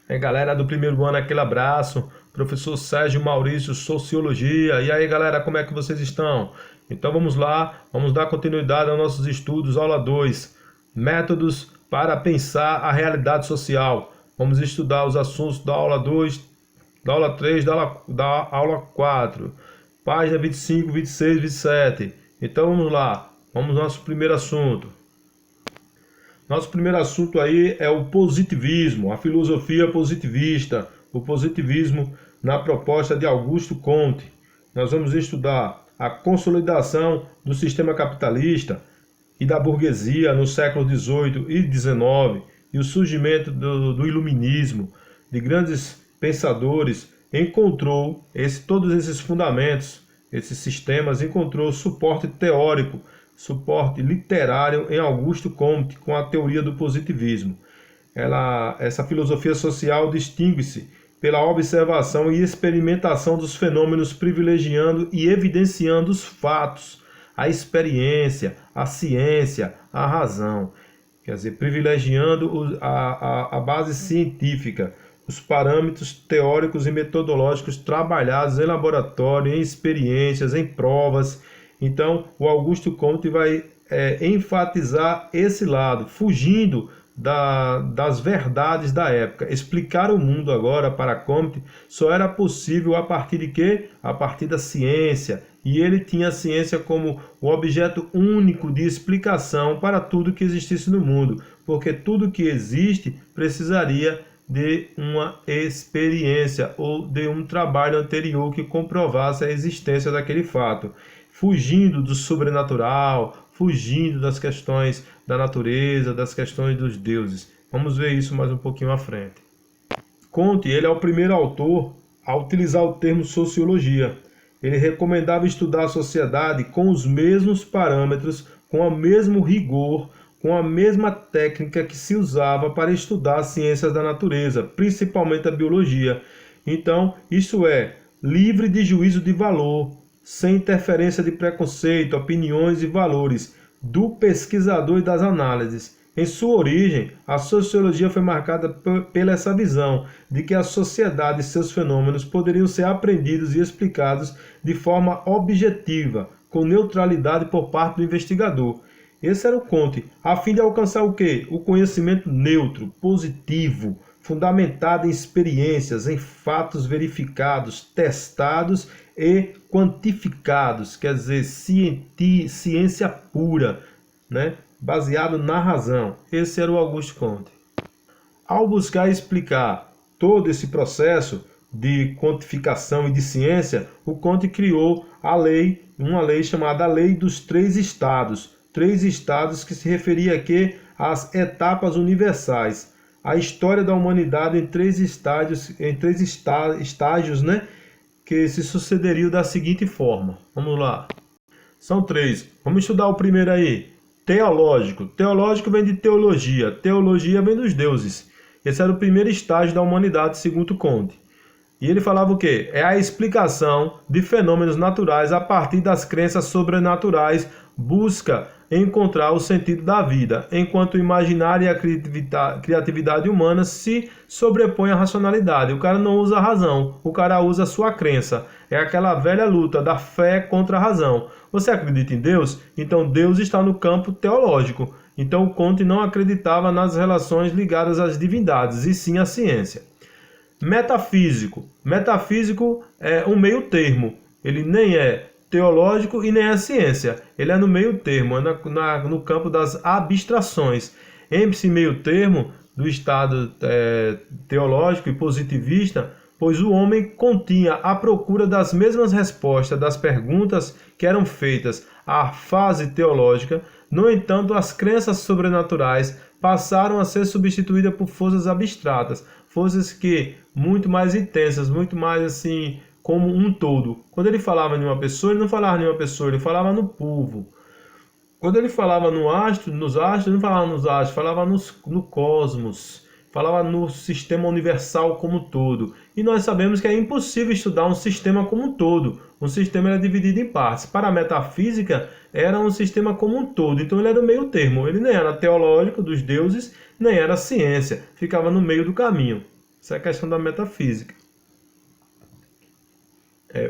É, galera do primeiro ano, aquele abraço. Professor Sérgio Maurício, Sociologia. E aí, galera, como é que vocês estão? Então vamos lá, vamos dar continuidade aos nossos estudos. Aula 2, métodos para pensar a realidade social. Vamos estudar os assuntos da aula 2, da aula 3, da aula 4. Página 25, 26, 27. Então vamos lá, vamos ao nosso primeiro assunto. Nosso primeiro assunto aí é o positivismo, a filosofia positivista, o positivismo na proposta de Augusto Comte. Nós vamos estudar a consolidação do sistema capitalista e da burguesia no século XVIII e XIX e o surgimento do iluminismo, de grandes pensadores, encontrou todos esses fundamentos, esses sistemas, encontrou suporte teórico, suporte literário em Augusto Comte com a teoria do positivismo. Essa filosofia social distingue-se pela observação e experimentação dos fenômenos, privilegiando e evidenciando os fatos, a experiência, a ciência, a razão. Quer dizer, privilegiando a base científica, os parâmetros teóricos e metodológicos trabalhados em laboratório, em experiências, em provas. Então, o Augusto Comte vai enfatizar esse lado, fugindo das verdades da época. Explicar o mundo agora para Comte só era possível a partir de quê? A partir da ciência. E ele tinha a ciência como o objeto único de explicação para tudo que existisse no mundo, porque tudo que existe precisaria de uma experiência ou de um trabalho anterior que comprovasse a existência daquele fato. Fugindo do sobrenatural, fugindo das questões da natureza, das questões dos deuses. Vamos ver isso mais um pouquinho à frente. Comte, ele é o primeiro autor a utilizar o termo sociologia. Ele recomendava estudar a sociedade com os mesmos parâmetros, com o mesmo rigor, com a mesma técnica que se usava para estudar as ciências da natureza, principalmente a biologia. Então, isso é livre de juízo de valor, sem interferência de preconceito, opiniões e valores do pesquisador e das análises. Em sua origem, a sociologia foi marcada pela essa visão de que a sociedade e seus fenômenos poderiam ser aprendidos e explicados de forma objetiva, com neutralidade por parte do investigador. Esse era o Comte, a fim de alcançar o quê? O conhecimento neutro, positivo, fundamentado em experiências, em fatos verificados, testados e quantificados, quer dizer, ciência pura, né? Baseado na razão. Esse era o Augusto Comte. Ao buscar explicar todo esse processo de quantificação e de ciência, o Comte criou uma lei chamada a Lei dos Três Estados. Três estados que se referia aqui às etapas universais. A história da humanidade em três estágios, né, que se sucederiam da seguinte forma. Vamos lá. São três. Vamos estudar o primeiro aí. Teológico. Teológico vem de teologia. Teologia vem dos deuses. Esse era o primeiro estágio da humanidade, segundo Comte. E ele falava o quê? É a explicação de fenômenos naturais a partir das crenças sobrenaturais, busca encontrar o sentido da vida, enquanto o imaginário e a criatividade humana se sobrepõem à racionalidade. O cara não usa a razão, o cara usa a sua crença. É aquela velha luta da fé contra a razão. Você acredita em Deus? Então Deus está no campo teológico. Então o Comte não acreditava nas relações ligadas às divindades, e sim à ciência. Metafísico. Metafísico é um meio termo. Ele nem é teológico e nem é ciência. Ele é no meio termo, é no campo das abstrações. Esse meio termo do estado teológico e positivista, pois o homem continha a procura das mesmas respostas das perguntas que eram feitas à fase teológica. No entanto, as crenças sobrenaturais passaram a ser substituídas por forças abstratas, forças que muito mais intensas, muito mais assim como um todo. Quando ele falava em uma pessoa, ele não falava em uma pessoa, ele falava no povo. Quando ele falava nos astros, ele não falava nos astros, falava no cosmos, falava no sistema universal como um todo. E nós sabemos que é impossível estudar um sistema como um todo. um sistema era dividido em partes. Para a metafísica, era um sistema como um todo. Então ele era o meio termo. Ele nem era teológico dos deuses, nem era ciência. Ficava no meio do caminho. Essa é a questão da metafísica.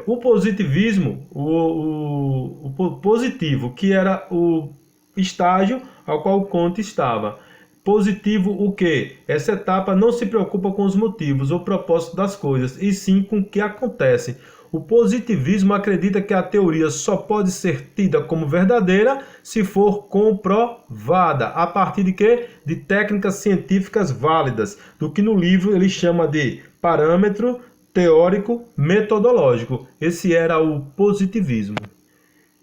O positivismo, o positivo, que era o estágio ao qual Kant estava. Positivo o quê? Essa etapa não se preocupa com os motivos ou propósitos das coisas, e sim com o que acontece. O positivismo acredita que a teoria só pode ser tida como verdadeira se for comprovada. A partir de quê? De técnicas científicas válidas, do que no livro ele chama de parâmetro teórico metodológico. Esse era o positivismo.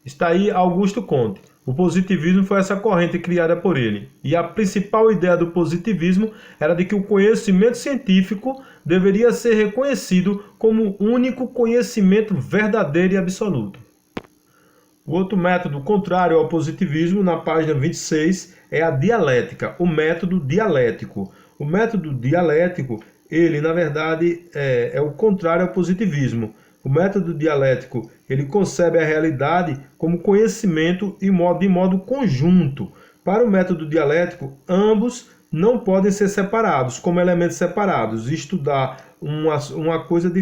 Está aí Augusto Comte. O positivismo foi essa corrente criada por ele. E a principal ideia do positivismo era de que o conhecimento científico deveria ser reconhecido como o único conhecimento verdadeiro e absoluto. O outro método contrário ao positivismo, na página 26, é a dialética, o método dialético. O método dialético, ele, na verdade, é o contrário ao positivismo. O método dialético, ele concebe a realidade como conhecimento de modo conjunto. Para o método dialético, ambos não podem ser separados, como elementos separados, estudar uma coisa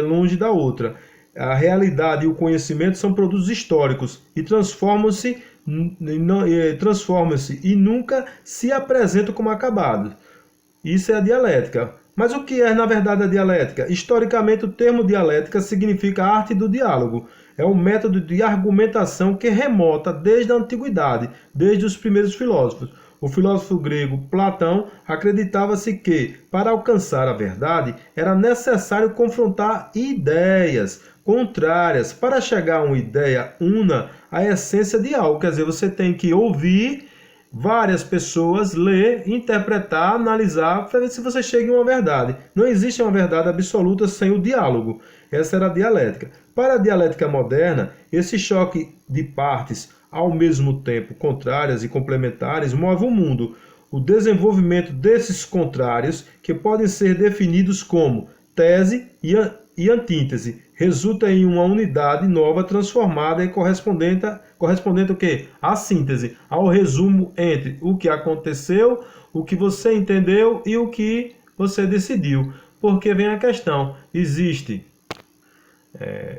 longe da outra. A realidade e o conhecimento são produtos históricos e transformam-se e nunca se apresentam como acabados. Isso é a dialética. Mas o que é, na verdade, a dialética? Historicamente, o termo dialética significa arte do diálogo. É um método de argumentação que remota desde a antiguidade, desde os primeiros filósofos. O filósofo grego Platão acreditava-se que, para alcançar a verdade, era necessário confrontar ideias contrárias. Para chegar a uma ideia una, a essência de algo. Quer dizer, você tem que ouvir várias pessoas, ler, interpretar, analisar, para ver se você chega em uma verdade. Não existe uma verdade absoluta sem o diálogo. Essa era a dialética. Para a dialética moderna, esse choque de partes, ao mesmo tempo contrárias e complementares, move o mundo. O desenvolvimento desses contrários, que podem ser definidos como tese e antítese, resulta em uma unidade nova transformada e correspondente ao quê? À síntese, ao resumo entre o que aconteceu, o que você entendeu e o que você decidiu. Porque vem a questão, existe,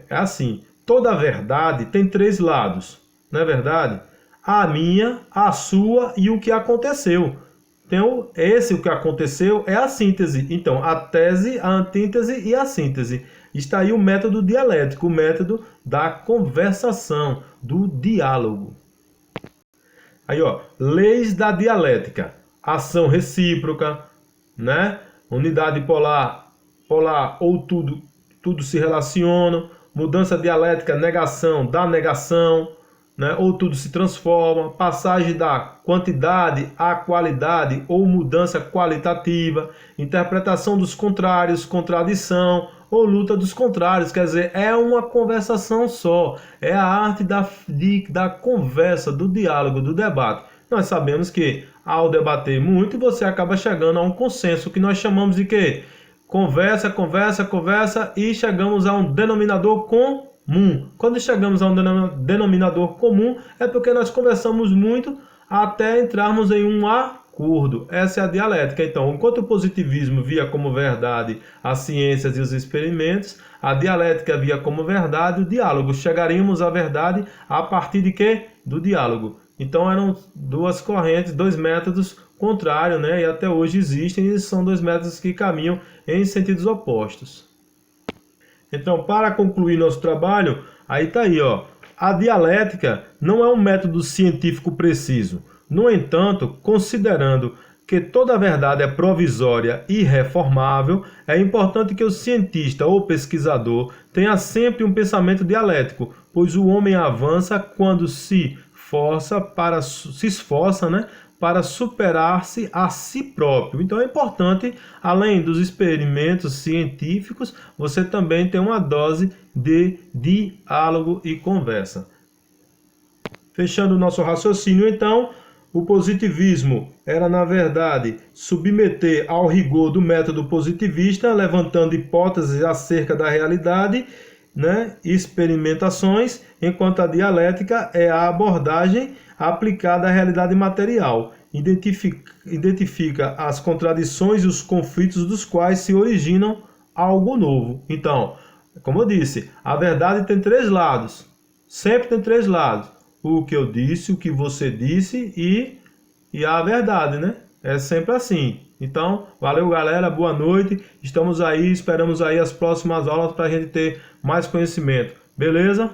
assim, toda verdade tem três lados, não é verdade? A minha, a sua e o que aconteceu. Então, o que aconteceu é a síntese. Então, a tese, a antítese e a síntese. Está aí o método dialético, o método da conversação, do diálogo. Aí, ó, leis da dialética. Ação recíproca, né? Unidade polar ou tudo se relaciona. Mudança dialética, negação da negação, né? Ou tudo se transforma, passagem da quantidade à qualidade ou mudança qualitativa, interpretação dos contrários, contradição ou luta dos contrários. Quer dizer, é uma conversação só, é a arte da conversa, do diálogo, do debate. Nós sabemos que ao debater muito, você acaba chegando a um consenso que nós chamamos de quê? Conversa e chegamos a um denominador comum. Quando chegamos a um denominador comum, é porque nós conversamos muito até entrarmos em um acordo. Essa é a dialética. Então, enquanto o positivismo via como verdade as ciências e os experimentos, a dialética via como verdade o diálogo. Chegaríamos à verdade a partir de quê? Do diálogo. Então, eram duas correntes, dois métodos contrários, né? E até hoje existem, e são dois métodos que caminham em sentidos opostos. Então, para concluir nosso trabalho, aí está aí, ó. A dialética não é um método científico preciso. No entanto, considerando que toda verdade é provisória e reformável, é importante que o cientista ou pesquisador tenha sempre um pensamento dialético, pois o homem avança quando se esforça, né, para superar-se a si próprio. Então é importante, além dos experimentos científicos, você também tem uma dose de diálogo e conversa. Fechando o nosso raciocínio, então, o positivismo era, na verdade, submeter ao rigor do método positivista, levantando hipóteses acerca da realidade, né, experimentações, enquanto a dialética é a abordagem aplicada à realidade material. Identifica as contradições e os conflitos dos quais se originam algo novo. Então, como eu disse, a verdade tem três lados. Sempre tem três lados. O que eu disse, o que você disse e a verdade, né? É sempre assim. Então, valeu galera, boa noite. Estamos aí, esperamos aí as próximas aulas para a gente ter mais conhecimento. Beleza?